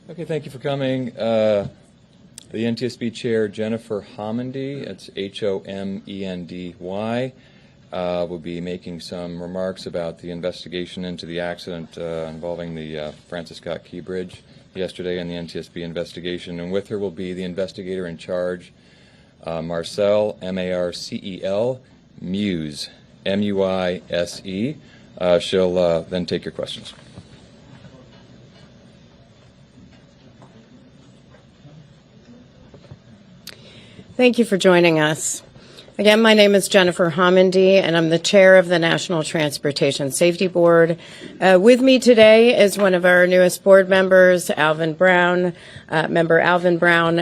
Okay, thank you for coming. The NTSB Chair Jennifer Homendy, it's Homendy, will be making some remarks about the investigation into the accident involving the Francis Scott Key Bridge yesterday and the NTSB investigation. And with her will be the investigator in charge, Marcel, M-A-R-C-E-L, Muse, M-U-I-S-E. She'll then take your questions. Thank you for joining us. Again, my name is Jennifer Homendy, and I'm the chair of the National Transportation Safety Board. With me today is one of our newest board members, Alvin Brown. Member Alvin Brown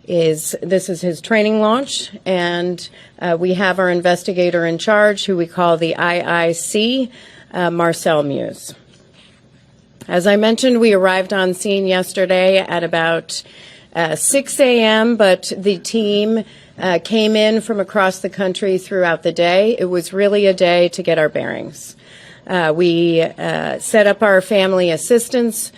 this is his training launch, and we have our investigator in charge, who we call the IIC, Marcel Muse. As I mentioned, we arrived on scene yesterday at about 6 a.m., but the team came in from across the country throughout the day. It was really a day to get our bearings. We set up our family assistance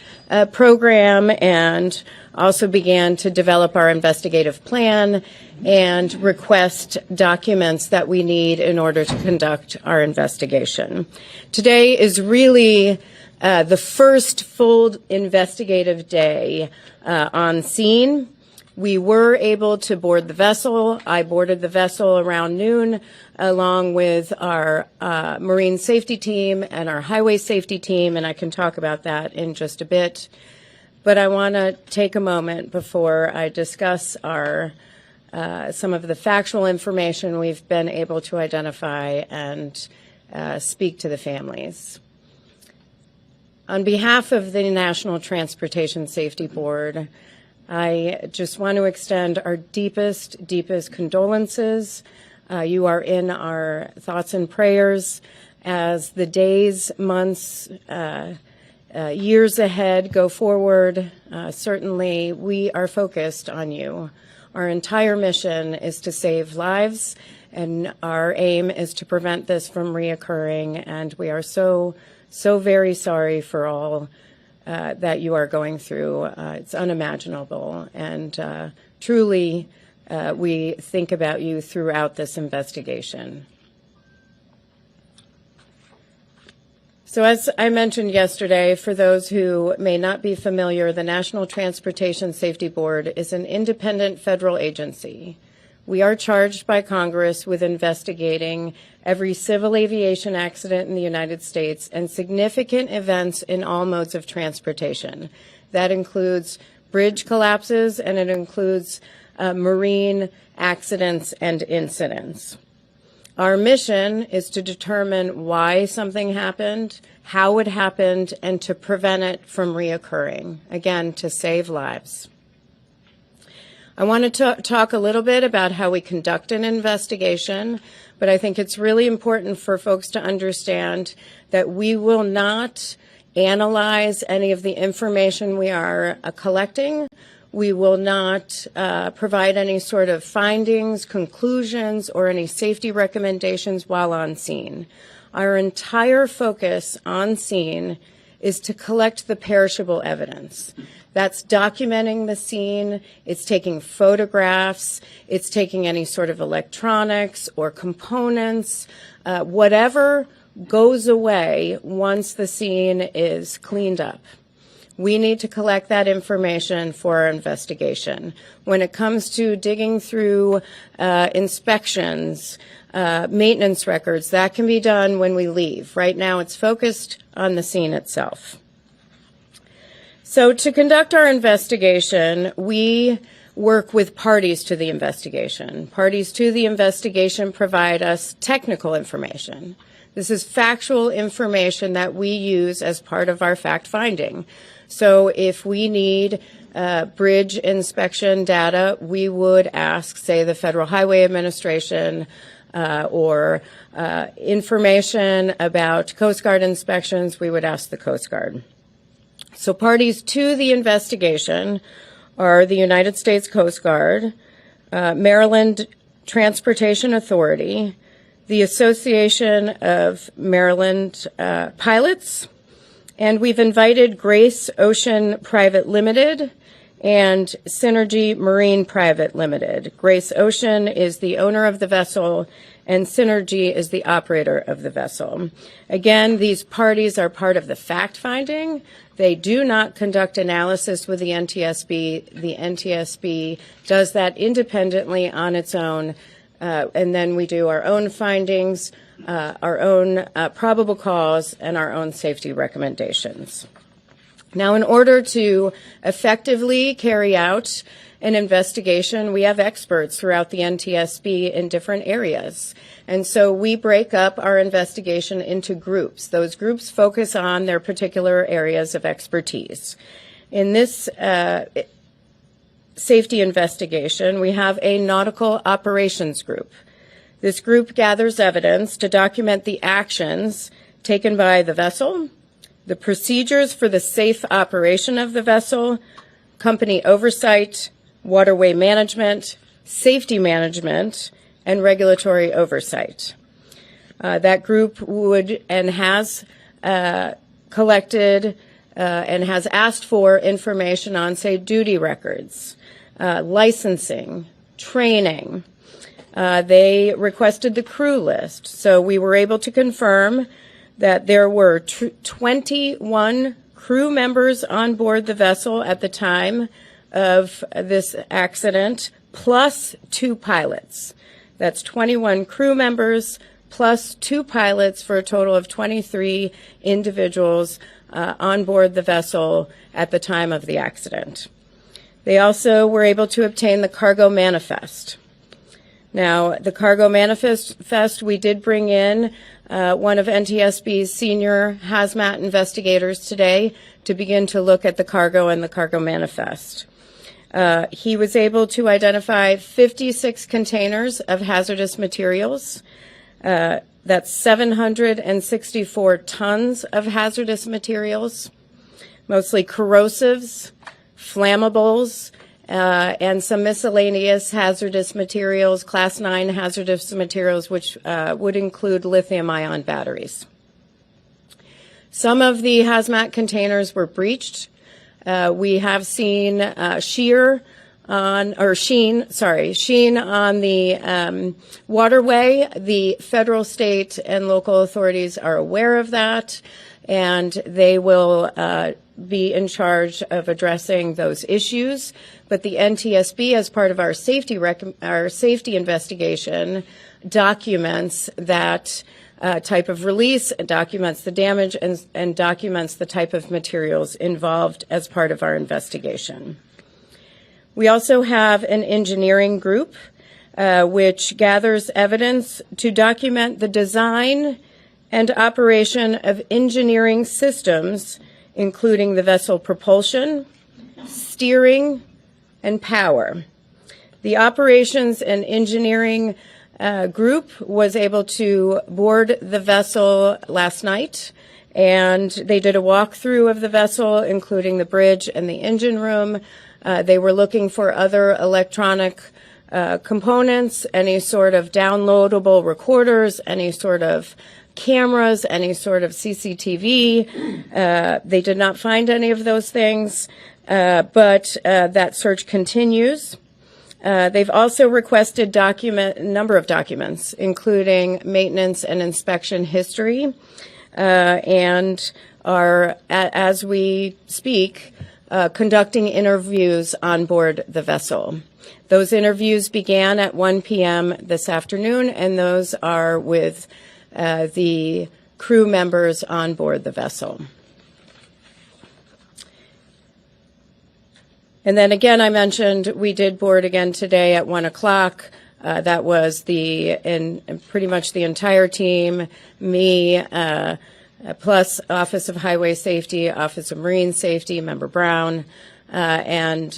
program and also began to develop our investigative plan and request documents that we need in order to conduct our investigation. Today is really the first full investigative day on scene. We were able to board the vessel. I boarded the vessel around noon along with our marine safety team and our highway safety team, and I can talk about that in just a bit. But I want to take a moment before I discuss our some of the factual information we've been able to identify and speak to the families. On behalf of the National Transportation Safety Board, I just want to extend our deepest condolences. You are in our thoughts and prayers as the days, months, years ahead go forward. Certainly, we are focused on you. Our entire mission is to save lives, and our aim is to prevent this from reoccurring, and we are so very sorry for all that you are going through. It's unimaginable, and truly we think about you throughout this investigation. So as I mentioned yesterday, for those who may not be familiar, the National Transportation Safety Board is an independent federal agency. We are charged by Congress with investigating every civil aviation accident in the United States and significant events in all modes of transportation. That includes bridge collapses, and it includes marine accidents and incidents. Our mission is to determine why something happened, how it happened, and to prevent it from reoccurring, again, to save lives. I want to talk a little bit about how we conduct an investigation, but I think it's really important for folks to understand that we will not analyze any of the information we are collecting. We will not provide any sort of findings, conclusions, or any safety recommendations while on scene. Our entire focus on scene is to collect the perishable evidence. That's documenting the scene, it's taking photographs, it's taking any sort of electronics or components, whatever goes away once the scene is cleaned up. We need to collect that information for our investigation. When it comes to digging through inspections, maintenance records, that can be done when we leave. Right now it's focused on the scene itself. So to conduct our investigation, we work with parties to the investigation. Parties to the investigation provide us technical information. This is factual information that we use as part of our fact-finding. So if we need bridge inspection data, we would ask, say, the Federal Highway Administration or information about Coast Guard inspections, we would ask the Coast Guard. So parties to the investigation are the United States Coast Guard, Maryland Transportation Authority, the Association of Maryland Pilots, And we've invited Grace Ocean Private Limited and Synergy Marine Private Limited. Grace Ocean is the owner of the vessel, and Synergy is the operator of the vessel. Again, these parties are part of the fact-finding. They do not conduct analysis with the NTSB. The NTSB does that independently on its own, and then we do our own findings, our own probable cause, and our own safety recommendations. Now, in order to effectively carry out an investigation, we have experts throughout the NTSB in different areas. And so we break up our investigation into groups. Those groups focus on their particular areas of expertise. In this safety investigation, we have a nautical operations group. This group gathers evidence to document the actions taken by the vessel, the procedures for the safe operation of the vessel, company oversight, waterway management, safety management, and regulatory oversight. That group would and has collected and has asked for information on, say, duty records, licensing, training. They requested the crew list, so we were able to confirm that there were 21 crew members on board the vessel at the time of this accident, plus 2 pilots. That's 21 crew members plus 2 pilots for a total of 23 individuals on board the vessel at the time of the accident. They also were able to obtain the cargo manifest. Now, the cargo manifest, we did bring in one of NTSB's senior hazmat investigators today to begin to look at the cargo and the cargo manifest. He was able to identify 56 containers of hazardous materials. That's 764 tons of hazardous materials, mostly corrosives, flammables, and some miscellaneous hazardous materials, Class 9 hazardous materials, which would include lithium-ion batteries. Some of the hazmat containers were breached. We have seen sheen on the waterway. The federal, state, and local authorities are aware of that, and they will be in charge of addressing those issues. But the NTSB, as part of our safety investigation, documents that type of release, documents the damage, and documents the type of materials involved as part of our investigation. We also have an engineering group which gathers evidence to document the design and operation of engineering systems, including the vessel propulsion, steering, and power. The operations and engineering group was able to board the vessel last night, and they did a walkthrough of the vessel, including the bridge and the engine room. They were looking for other electronic components, any sort of downloadable recorders, any sort of cameras, any sort of CCTV. They did not find any of those things, but that search continues. They've also requested a number of documents, including maintenance and inspection history, and are, as we speak, conducting interviews on board the vessel. Those interviews began at 1 p.m. this afternoon, and those are with the crew members on board the vessel. And then again, I mentioned we did board again today at 1 o'clock. That was pretty much the entire team, me, plus Office of Highway Safety, Office of Marine Safety, Member Brown, and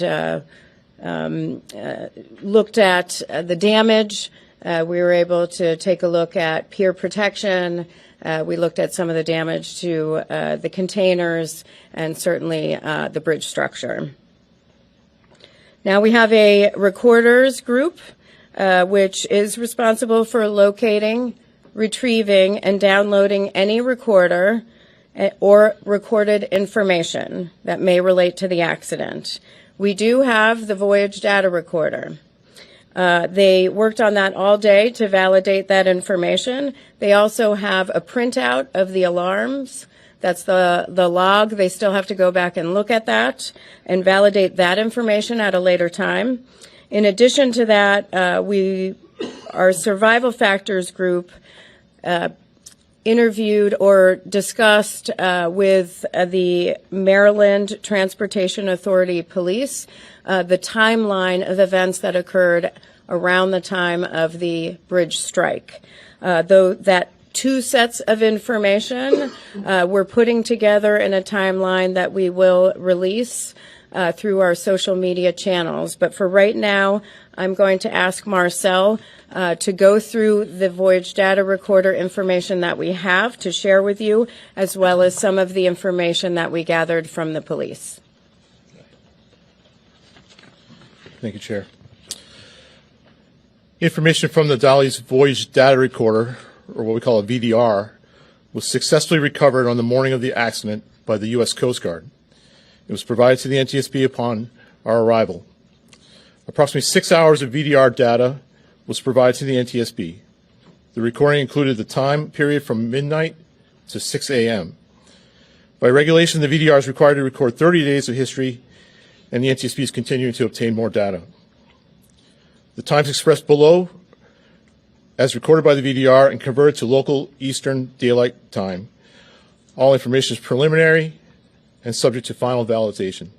looked at the damage. We were able to take a look at pier protection. We looked at some of the damage to the containers and certainly the bridge structure. Now we have a recorders group, which is responsible for locating, retrieving, and downloading any recorder or recorded information that may relate to the accident. We do have the Voyage data recorder. They worked on that all day to validate that information. They also have a printout of the alarms. That's the log. They still have to go back and look at that and validate that information at a later time. In addition to that, our survival factors group interviewed or discussed with the Maryland Transportation Authority Police the timeline of events that occurred around the time of the bridge strike. Though that two sets of information we're putting together in a timeline that we will release through our social media channels. But for right now, I'm going to ask Marcel to go through the Voyage data recorder information that we have to share with you, as well as some of the information that we gathered from the police. Thank you, Chair. Information from the Dolly's Voyage data recorder, or what we call a VDR, was successfully recovered on the morning of the accident by the U.S. Coast Guard. It was provided to the NTSB upon our arrival. Approximately 6 hours of VDR data was provided to the NTSB. The recording included the time period from midnight to 6 a.m. By regulation, the VDR is required to record 30 days of history, and the NTSB is continuing to obtain more data. The times expressed below, as recorded by the VDR and converted to local Eastern Daylight Time. All information is preliminary and subject to final validation.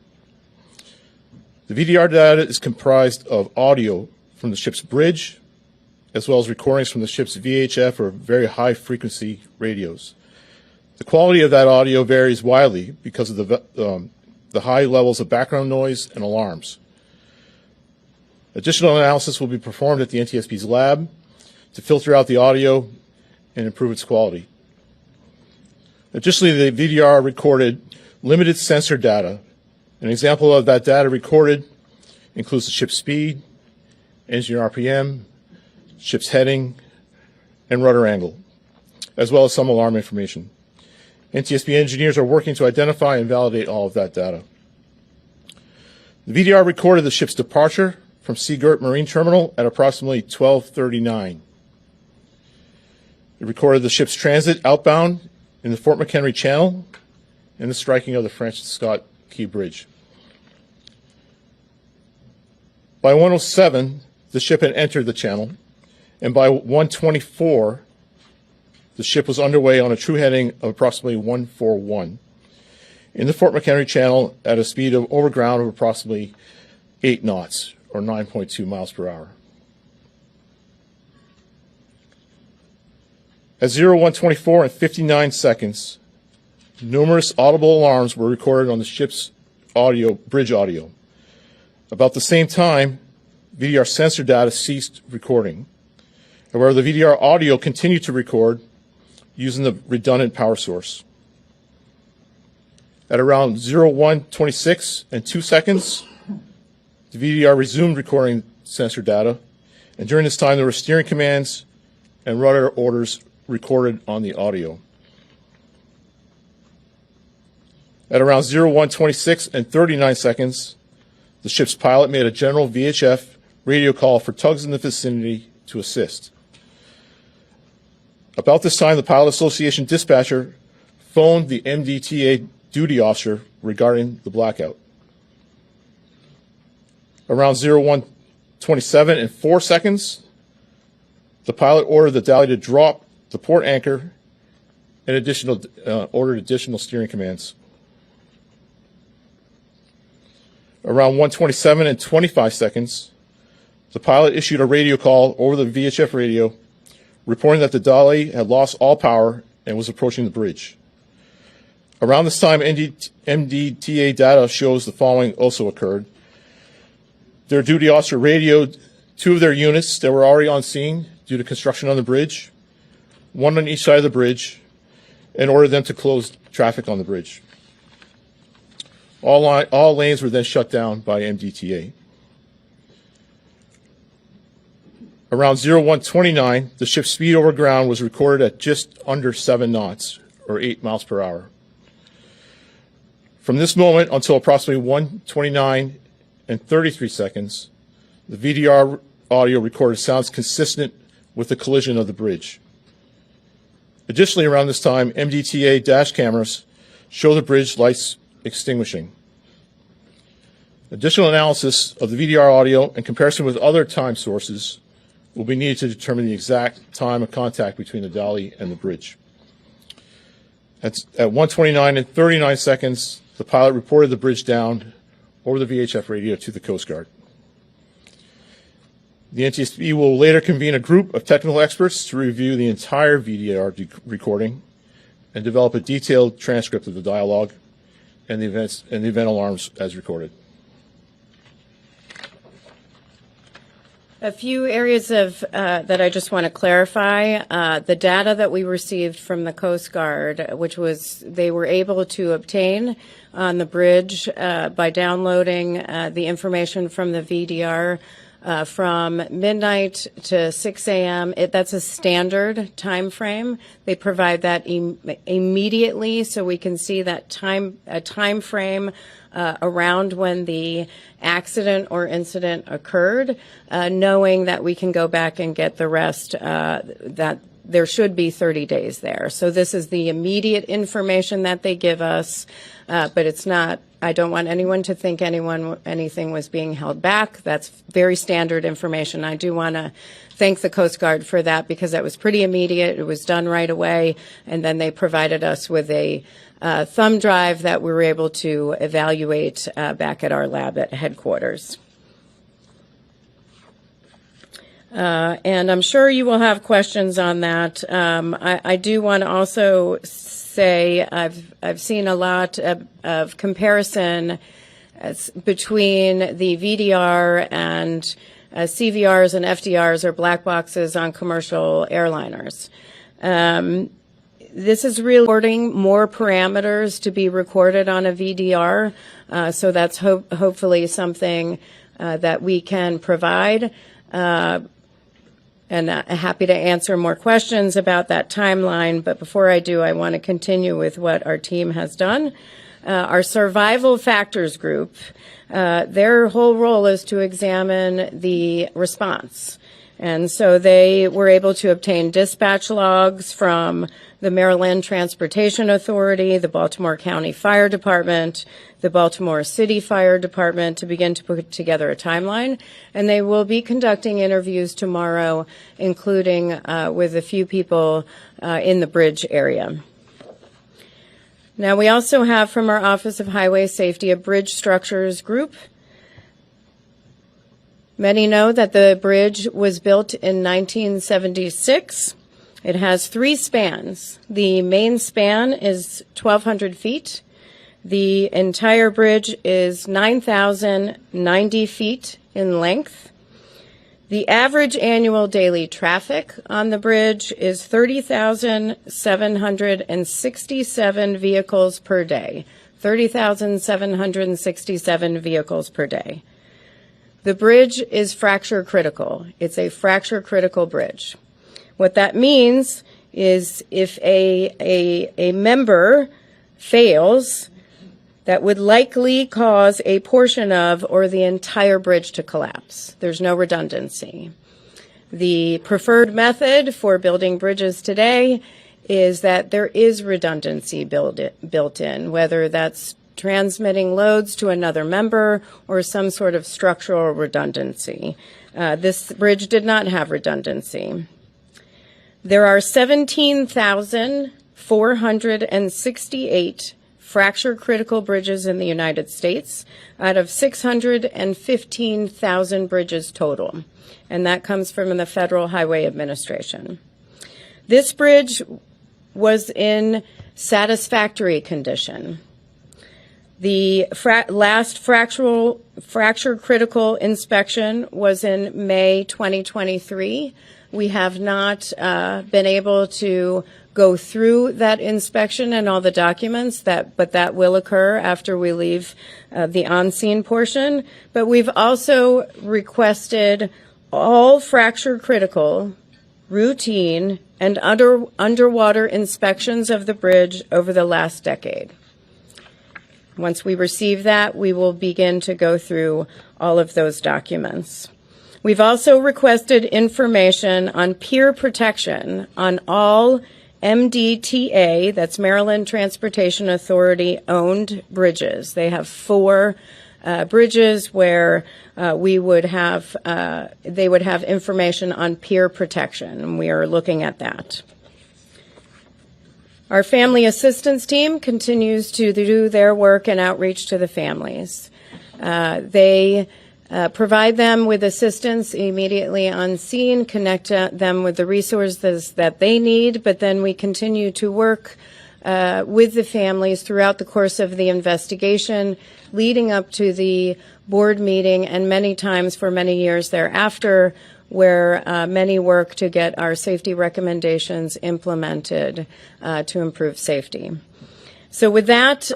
The VDR data is comprised of audio from the ship's bridge, as well as recordings from the ship's VHF or very high frequency radios. The quality of that audio varies widely because of the high levels of background noise and alarms. Additional analysis will be performed at the NTSB's lab to filter out the audio and improve its quality. Additionally, the VDR recorded limited sensor data. An example of that data recorded includes the ship's speed, engine RPM, ship's heading, and rudder angle, as well as some alarm information. NTSB engineers are working to identify and validate all of that data. The VDR recorded the ship's departure from Seagirt Marine Terminal at approximately 12:39. It recorded the ship's transit outbound in the Fort McHenry Channel and the striking of the Francis Scott Key Bridge. By 1:07, the ship had entered the channel, and by 1:24, the ship was underway on a true heading of approximately 141 in the Fort McHenry Channel at a speed of over ground of approximately 8 knots, or 9.2 miles per hour. At 01:24 and 59 seconds, numerous audible alarms were recorded on the ship's bridge audio. About the same time, VDR sensor data ceased recording. However, the VDR audio continued to record using the redundant power source. At around 01:26 and 2 seconds, the VDR resumed recording sensor data, and during this time there were steering commands and rudder orders recorded on the audio. At around 01:26 and 39 seconds, the ship's pilot made a general VHF radio call for tugs in the vicinity to assist. About this time, the Pilot Association dispatcher phoned the MDTA duty officer regarding the blackout. Around 01:27 and 4 seconds, the pilot ordered the Dally to drop the port anchor and ordered additional steering commands. Around 1:27 and 25 seconds, the pilot issued a radio call over the VHF radio, reporting that the Dally had lost all power and was approaching the bridge. Around this time, MDTA data shows the following also occurred. Their duty officer radioed 2 of their units that were already on scene due to construction on the bridge, 1 on each side of the bridge, and ordered them to close traffic on the bridge. All lanes were then shut down by MDTA. Around 01:29, the ship's speed over ground was recorded at just under 7 knots, or 8 miles per hour. From this moment until approximately 1:29 and 33 seconds, the VDR audio recorded sounds consistent with the collision of the bridge. Additionally, around this time, MDTA dash cameras show the bridge lights extinguishing. Additional analysis of the VDR audio and comparison with other time sources will be needed to determine the exact time of contact between the dolly and the bridge. At 1:29 and 39 seconds, the pilot reported the bridge down over the VHF radio to the Coast Guard. The NTSB will later convene a group of technical experts to review the entire VDR recording and develop a detailed transcript of the dialogue and the event alarms as recorded. A few areas of that I just want to clarify. The data that we received from the Coast Guard, which was they were able to obtain on the bridge by downloading the information from the VDR from midnight to 6 a.m. That's a standard time frame. They provide that immediately, so we can see that time frame around when the accident or incident occurred, knowing that we can go back and get the rest, that there should be 30 days there. So this is the immediate information that they give us, but it's not, I don't want anyone to think anything was being held back. That's very standard information. I do want to thank the Coast Guard for that because that was pretty immediate. It was done right away, and then they provided us with a thumb drive that we were able to evaluate back at our lab at headquarters. And I'm sure you will have questions on that. I do want to also say I've seen a lot of comparison between the VDR and CVRs and FDRs or black boxes on commercial airliners. This is really recording more parameters to be recorded on a VDR, so that's hopefully something that we can provide. And happy to answer more questions about that timeline. But before I do, I want to continue with what our team has done. Our survival factors group, their whole role is to examine the response. And so they were able to obtain dispatch logs from the Maryland Transportation Authority, the Baltimore County Fire Department, the Baltimore City Fire Department to begin to put together a timeline. And they will be conducting interviews tomorrow, including with a few people in the bridge area. Now, we also have from our Office of Highway Safety a bridge structures group. Many know that the bridge was built in 1976. It has 3 spans. The main span is 1,200 feet. The entire bridge is 9,090 feet in length. The average annual daily traffic on the bridge is 30,767 vehicles per day. 30,767 vehicles per day. The bridge is fracture critical. It's a fracture critical bridge. What that means is if a member fails, that would likely cause a portion of or the entire bridge to collapse. There's no redundancy. The preferred method for building bridges today is that there is redundancy built in, whether that's transmitting loads to another member or some sort of structural redundancy. This bridge did not have redundancy. There are 17,468 fracture critical bridges in the United States out of 615,000 bridges total, and that comes from the Federal Highway Administration. This bridge was in satisfactory condition. The last fracture critical inspection was in May 2023. We have not been able to go through that inspection and all the documents, but that will occur after we leave the on-scene portion. But we've also requested all fracture critical, routine, and underwater inspections of the bridge over the last decade. Once we receive that, we will begin to go through all of those documents. We've also requested information on peer protection on all MDTA, that's Maryland Transportation Authority, owned bridges. They have 4 bridges where they would have information on peer protection, and we are looking at that. Our family assistance team continues to do their work and outreach to the families. They provide them with assistance immediately on scene, connect them with the resources that they need, but then we continue to work with the families throughout the course of the investigation, leading up to the board meeting and many times for many years thereafter, where many work to get our safety recommendations implemented to improve safety. So with that,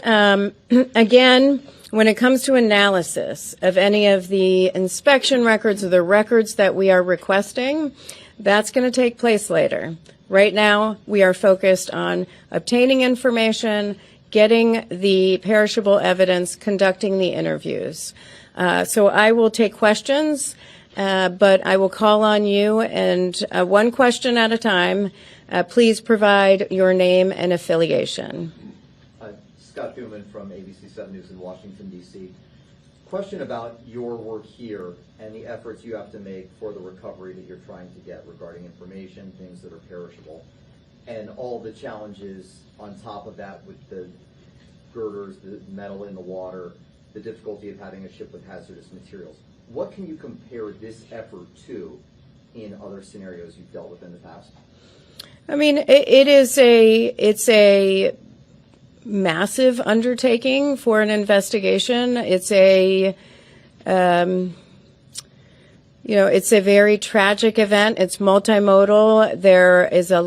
again, when it comes to analysis of any of the inspection records or the records that we are requesting, that's going to take place later. Right now, we are focused on obtaining information, getting the perishable evidence, conducting the interviews. So I will take questions, but I will call on you, and one question at a time. Please provide your name and affiliation. Scott Thuman from ABC 7 News in Washington, D.C. Question about your work here and the efforts you have to make for the recovery that you're trying to get regarding information, things that are perishable, and all the challenges on top of that with the girders, the metal in the water, the difficulty of having a ship with hazardous materials. What can you compare this effort to in other scenarios you've dealt with in the past? I mean, it's a massive undertaking for an investigation. It's a it's a very tragic event. It's multimodal. There is a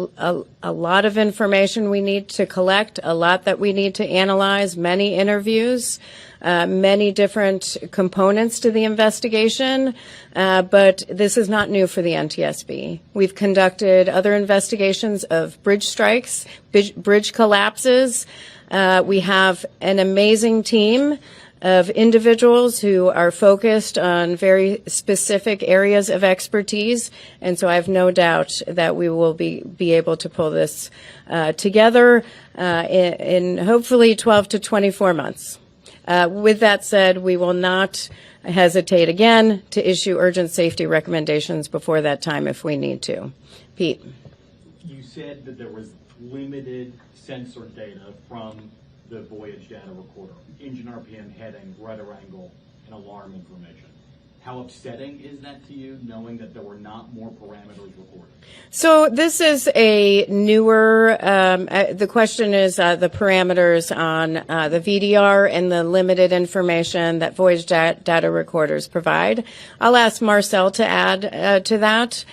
lot of information we need to collect, a lot that we need to analyze, many interviews, many different components to the investigation. But this is not new for the NTSB. We've conducted other investigations of bridge strikes, bridge collapses. We have an amazing team of individuals who are focused on very specific areas of expertise, and so I have no doubt that we will be able to pull this together in hopefully 12 to 24 months. With that said, we will not hesitate again to issue urgent safety recommendations before that time if we need to. Pete. You said that there was limited sensor data from the Voyage data recorder, engine RPM, heading, rudder angle, and alarm information. How upsetting is that to you, knowing that there were not more parameters recorded? So this is a newer, the question is the parameters on the VDR and the limited information that Voyage data recorders provide. I'll ask Marcel to add to that,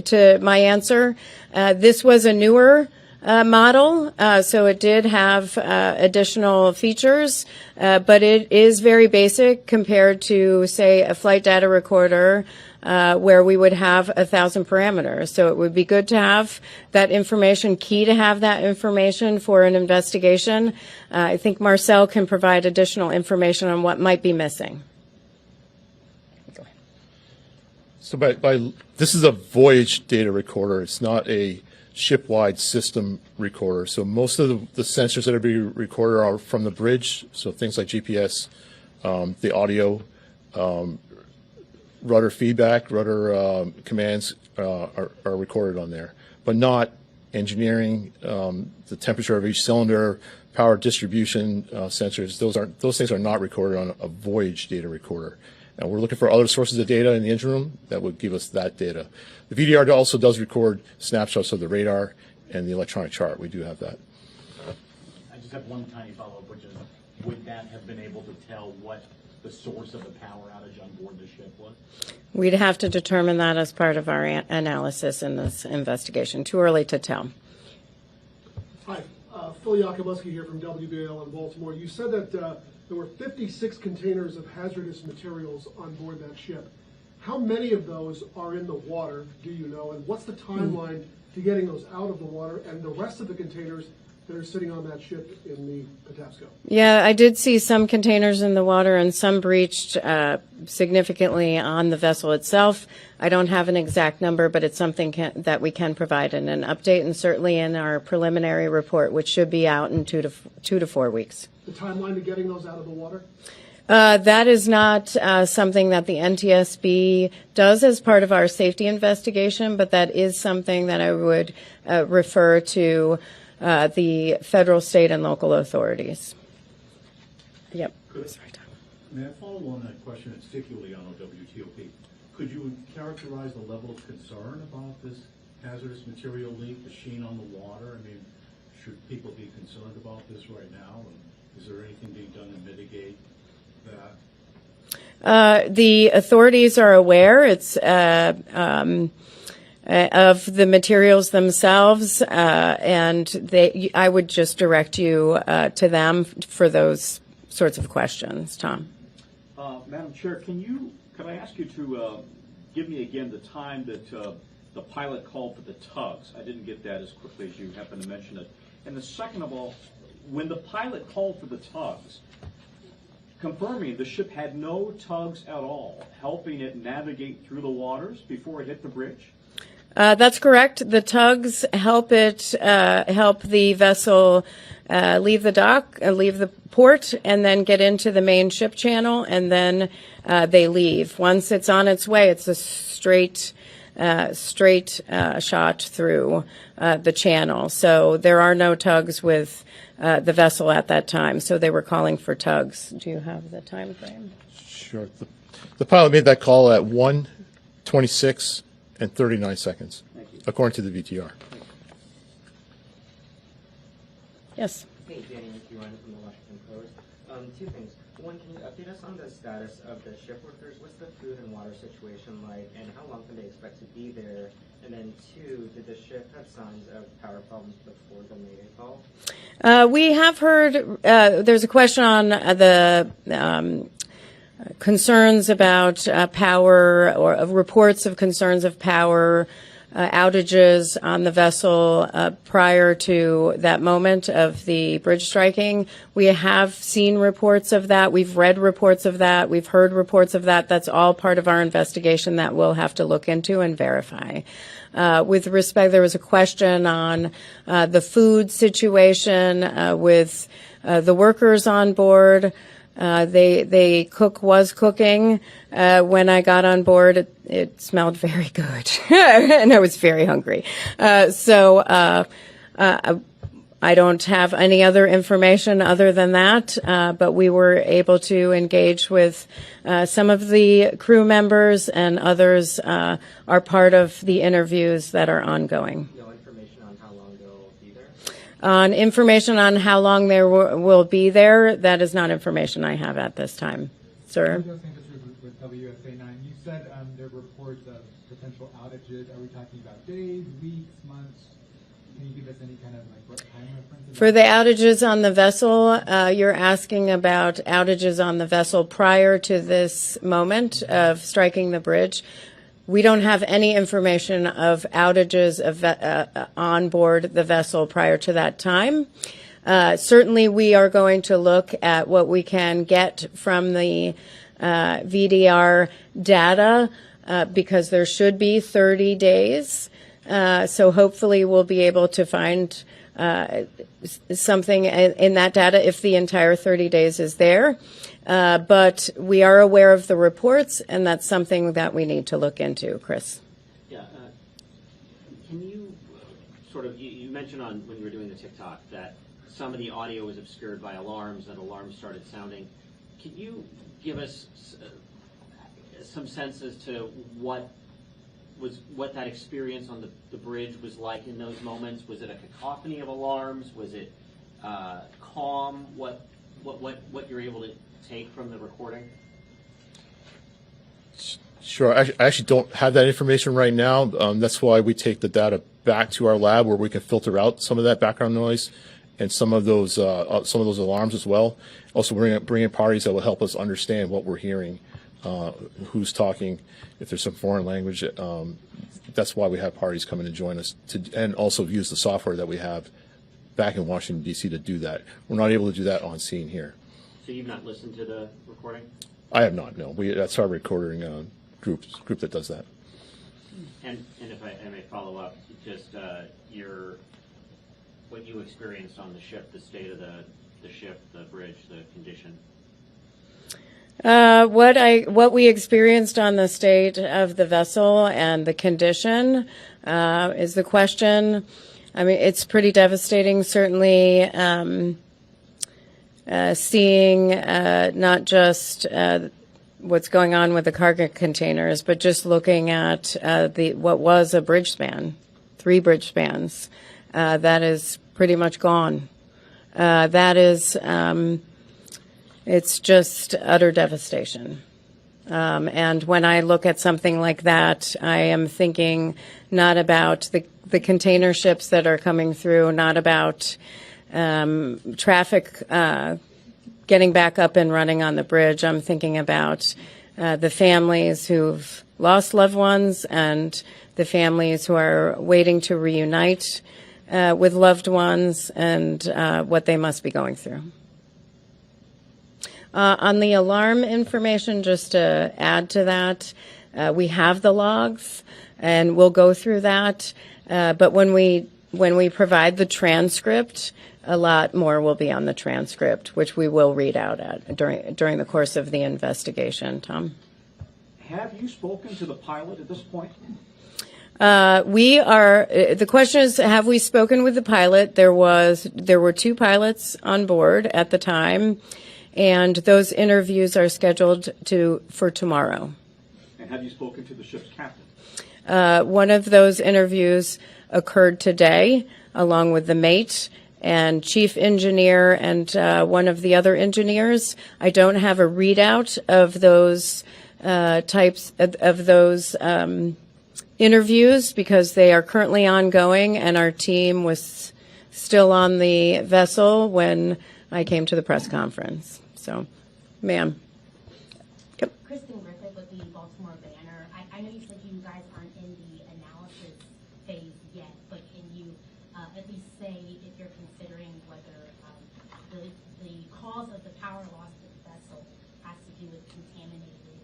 to my answer. This was a newer model, so it did have additional features, but it is very basic compared to, say, a flight data recorder where we would have 1,000 parameters. So it would be good to have that information, key to have that information for an investigation. I think Marcel can provide additional information on what might be missing. So this is a Voyage data recorder. It's not a ship-wide system recorder. So most of the sensors that are being recorded are from the bridge. So things like GPS, the audio, rudder feedback, rudder commands are recorded on there, but not engineering, the temperature of each cylinder, power distribution sensors. Those things are not recorded on a Voyage data recorder. And we're looking for other sources of data in the engine room that would give us that data. The VDR also does record snapshots of the radar and the electronic chart. We do have that. I just have one tiny follow-up, which is, would that have been able to tell what the source of the power outage on board the ship was? We'd have to determine that as part of our analysis in this investigation. Too early to tell. Hi, Phil Yakubowski here from WBAL in Baltimore. You said that there were 56 containers of hazardous materials on board that ship. How many of those are in the water, do you know? And what's the timeline to getting those out of the water? And the rest of the containers, that are sitting on that ship in the Patapsco? Yeah, I did see some containers in the water and some breached significantly on the vessel itself. I don't have an exact number, but it's something that we can provide in an update, and certainly in our preliminary report, which should be out in 2 to 4 weeks. The timeline to getting those out of the water? That is not something that the NTSB does as part of our safety investigation, but that is something that I would refer to the federal, state, and local authorities. Yep. Sorry, Tom. May I follow on that question, particularly on OWTOP? Could you characterize the level of concern about this hazardous material leak, the sheen on the water? I mean, should people be concerned about this right now? And is there anything being done to mitigate that? The authorities are aware. It's of the materials themselves, and I would just direct you to them for those sorts of questions. Tom. Madam Chair, could I ask you to give me again the time that the pilot called for the tugs? I didn't get that as quickly as you happened to mention it. And the second of all, when the pilot called for the tugs, confirming the ship had no tugs at all, helping it navigate through the waters before it hit the bridge? That's correct. The tugs help the vessel leave the dock, leave the port, and then get into the main ship channel, and then they leave. Once it's on its way, it's a straight shot through the channel. So there are no tugs with the vessel at that time. So they were calling for tugs. Do you have the time frame? Sure. The pilot made that call at 1:26 and 39 seconds, according to the VTR. Yes. Hey, Danny McEwen from the Washington Post. Two things. One, can you update us on the status of the ship workers? What's the food and water situation like, and how long can they expect to be there? And then two, did the ship have signs of power problems before the Mayday call? We have heard, there's a question on the concerns about power, or reports of concerns of power outages on the vessel prior to that moment of the bridge striking. We have seen reports of that. We've read reports of that. We've heard reports of that. That's all part of our investigation that we'll have to look into and verify. With respect, there was a question on the food situation with the workers on board. They was cooking. When I got on board, it smelled very good, and I was very hungry. So I don't have any other information other than that, but we were able to engage with some of the crew members, and others are part of the interviews that are ongoing. No information on how long they'll be there? On information on how long they will be there, that is not information I have at this time. Sir? With WSA 9, you said there were reports of potential outages. Are we talking about days, weeks, months? Can you give us any kind of what time reference? For the outages on the vessel, you're asking about outages on the vessel prior to this moment of striking the bridge. We don't have any information of outages on board the vessel prior to that time. Certainly, we are going to look at what we can get from the VDR data because there should be 30 days. So hopefully we'll be able to find something in that data if the entire 30 days is there. But we are aware of the reports, and that's something that we need to look into. Chris? Yeah. Can you you mentioned when you were doing the TikTok that some of the audio was obscured by alarms, and alarms started sounding. Can you give us some sense as to what that experience on the bridge was like in those moments? Was it a cacophony of alarms? Was it calm? What you're able to take from the recording? Sure. I actually don't have that information right now. That's why we take the data back to our lab, where we can filter out some of that background noise and some of those alarms as well. Also, bring in parties that will help us understand what we're hearing, who's talking, if there's some foreign language. That's why we have parties come in and join us, and also use the software that we have back in Washington, D.C. to do that. We're not able to do that on scene here. So you've not listened to the recording? I have not, no. That's our recording group that does that. And if I may follow up, just what you experienced on the ship, the state of the ship, the bridge, the condition. What we experienced on the state of the vessel and the condition is the question. I mean, it's pretty devastating, certainly, seeing not just what's going on with the cargo containers, but just looking at what was a bridge span, 3 bridge spans, that is pretty much gone. That is, it's just utter devastation. And when I look at something like that, I am thinking not about the container ships that are coming through, not about traffic getting back up and running on the bridge. I'm thinking about the families who've lost loved ones and the families who are waiting to reunite with loved ones and what they must be going through. On the alarm information, just to add to that, we have the logs, and we'll go through that. But when we provide the transcript, a lot more will be on the transcript, which we will read out during the course of the investigation. Tom? Have you spoken to the pilot at this point? The question is, have we spoken with the pilot? There were 2 pilots on board at the time, and those interviews are scheduled for tomorrow. And have you spoken to the ship's captain? One of those interviews occurred today, along with the mate and chief engineer and one of the other engineers. I don't have a readout of those types of those interviews because they are currently ongoing, and our team was still on the vessel when I came to the press conference. So, ma'am. Yep. Kristen Griffith with the Baltimore Banner. I know you said you guys aren't in the analysis phase yet, but can you at least say if you're considering whether the cause of the power loss to the vessel has to do with contaminated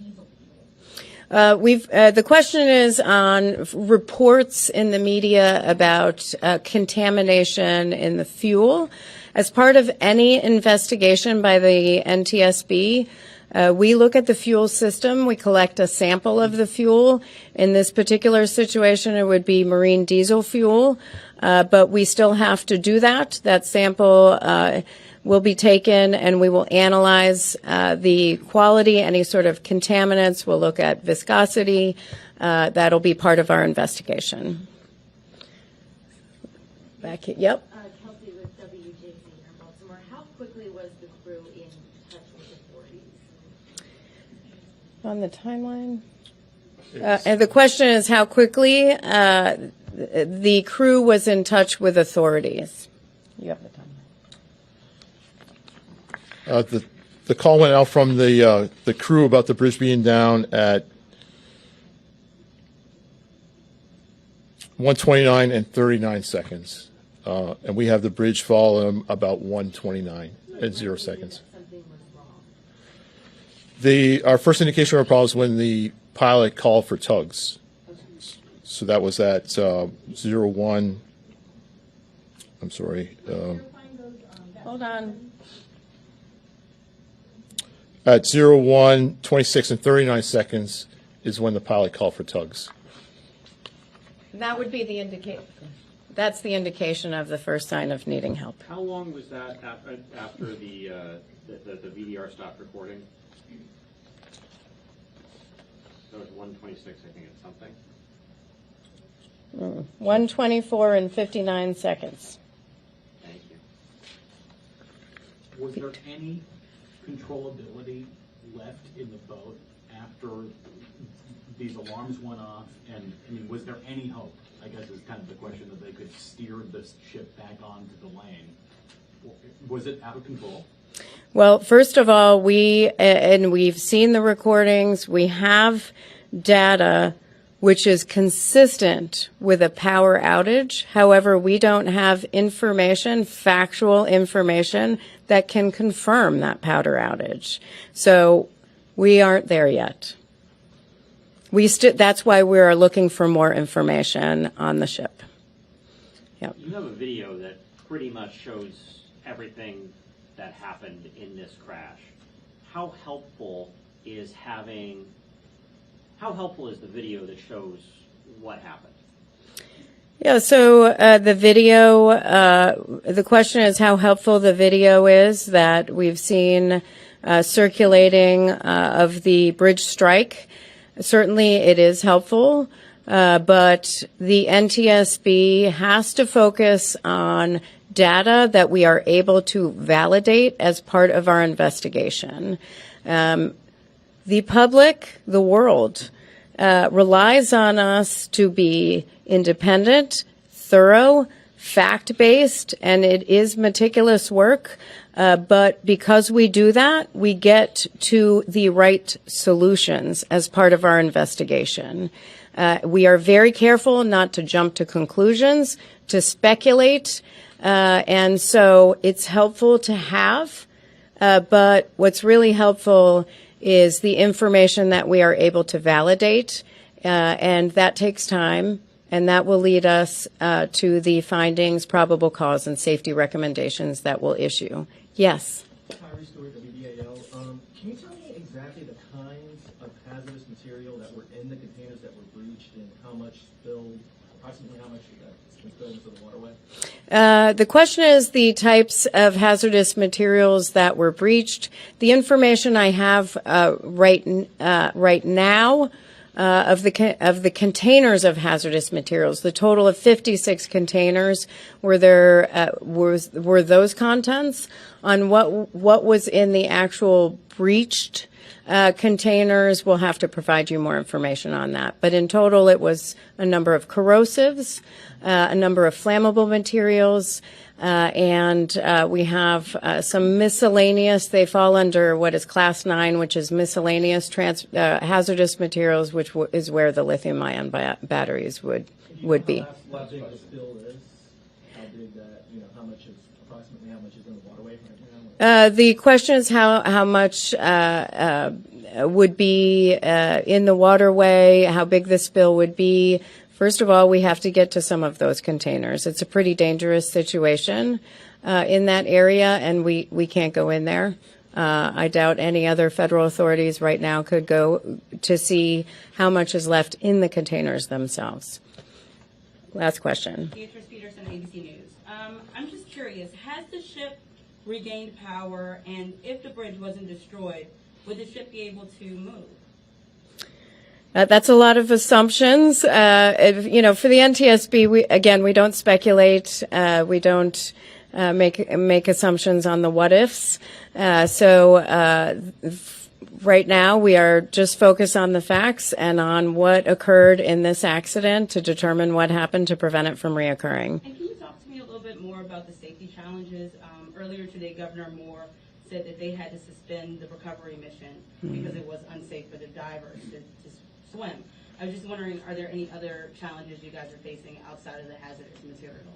diesel fuel? The question is on reports in the media about contamination in the fuel. As part of any investigation by the NTSB, we look at the fuel system. We collect a sample of the fuel. In this particular situation, it would be marine diesel fuel, but we still have to do that. That sample will be taken, and we will analyze the quality, any sort of contaminants. We'll look at viscosity. That'll be part of our investigation. Back here. Yep. Kelsey with WJZ here in Baltimore. How quickly was the crew in touch with authorities? On the timeline? And the question is how quickly the crew was in touch with authorities. You have the timeline. The call went out from the crew about the bridge being down at 1:29 and 39 seconds. And we have the bridge fall about 1:29 and 0 seconds. Something was wrong. Our first indication of a problem was when the pilot called for tugs. So that was at 01. I'm sorry. Hold on. At 01, 26, and 39 seconds is when the pilot called for tugs. That would be the indication. That's the indication of the first sign of needing help. How long was that after the VDR stopped recording? That was 1:26, I think, it's something. 1:24 and 59 seconds. Thank you. Was there any controllability left in the boat after these alarms went off? And I mean, was there any hope? I guess is kind of the question, that they could steer this ship back onto the lane. Was it out of control? Well, first of all, we've seen the recordings. We have data which is consistent with a power outage. However, we don't have information, factual information, that can confirm that power outage. So we aren't there yet. That's why we are looking for more information on the ship. Yep. You have a video that pretty much shows everything that happened in this crash. How helpful is the video that shows what happened? Yeah, so the video, the question is how helpful the video is that we've seen circulating of the bridge strike. Certainly it is helpful, but the NTSB has to focus on data that we are able to validate as part of our investigation. The public, the world, relies on us to be independent, thorough, fact-based, and it is meticulous work. But because we do that, we get to the right solutions as part of our investigation. We are very careful not to jump to conclusions, to speculate, and so it's helpful to have. But what's really helpful is the information that we are able to validate, and that takes time, and that will lead us to the findings, probable cause, and safety recommendations that we'll issue. Yes? Tyree Stewart, WBAL. Can you tell me exactly the kinds of hazardous material that were in the containers that were breached and how much spilled, approximately how much has been spilled into the waterway? The question is the types of hazardous materials that were breached. The information I have right now of the containers of hazardous materials, the total of 56 containers, were those contents. On what was in the actual breached containers, we'll have to provide you more information on that. But in total, it was a number of corrosives, a number of flammable materials, and we have some miscellaneous. They fall under what is Class 9, which is miscellaneous hazardous materials, which is where the lithium-ion batteries would be. How big the spill is? How big that, approximately how much is in the waterway right now? The question is how much would be in the waterway, how big the spill would be. First of all, we have to get to some of those containers. It's a pretty dangerous situation in that area, and we can't go in there. I doubt any other federal authorities right now could go to see how much is left in the containers themselves. Last question. Beatrice Peterson, ABC News. I'm just curious, has the ship regained power, and if the bridge wasn't destroyed, would the ship be able to move? That's a lot of assumptions. For the NTSB, we don't speculate. We don't make assumptions on the what ifs. Right now, we are just focused on the facts and on what occurred in this accident to determine what happened to prevent it from reoccurring. And can you talk to me a little bit more about the safety challenges? Earlier today, Governor Moore said that they had to suspend the recovery mission because it was unsafe for the divers to swim. I was just wondering, are there any other challenges you guys are facing outside of the hazardous materials?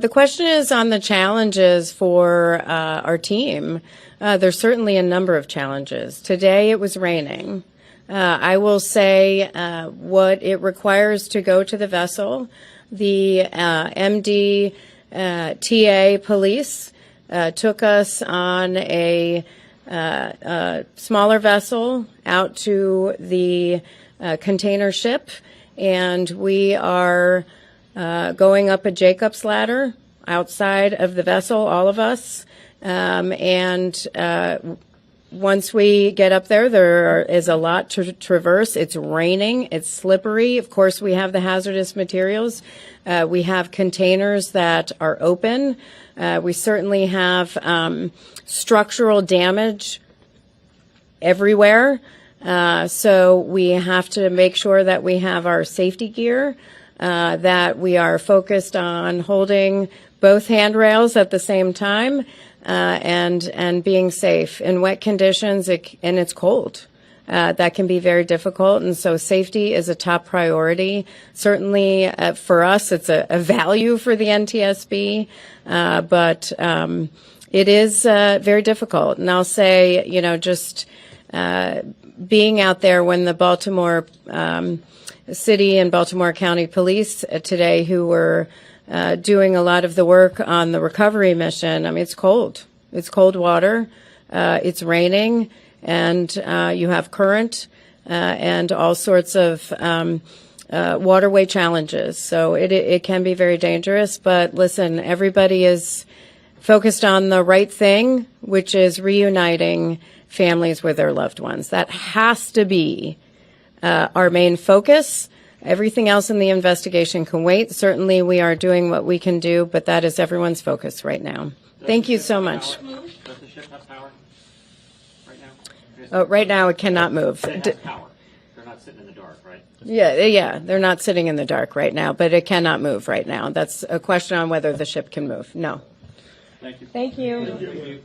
The question is on the challenges for our team. There's certainly a number of challenges. Today it was raining. I will say what it requires to go to the vessel. The MDTA police took us on a smaller vessel out to the container ship, and we are going up a Jacob's ladder outside of the vessel, all of us. Once we get up there is a lot to traverse. It's raining. It's slippery. Of course, we have the hazardous materials. We have containers that are open. We certainly have structural damage everywhere. So we have to make sure that we have our safety gear, that we are focused on holding both handrails at the same time, and being safe in wet conditions, and it's cold. that can be very difficult. And so safety is a top priority. Certainly for us, it's a value for the NTSB, but it is very difficult. And I'll say, just being out there when the Baltimore City and Baltimore County Police today, who were doing a lot of the work on the recovery mission, I mean, it's cold. It's cold water. It's raining, and you have current and all sorts of waterway challenges. So it can be very dangerous. But listen, everybody is focused on the right thing, which is reuniting families with their loved ones. That has to be our main focus. Everything else in the investigation can wait. Certainly we are doing what we can do, but that is everyone's focus right now. Thank you so much. Does the ship have power right now? Right now it cannot move. They have power. They're not sitting in the dark, right? Yeah, they're not sitting in the dark right now, but it cannot move right now. That's a question on whether the ship can move. No. Thank you. Thank you. Thank you.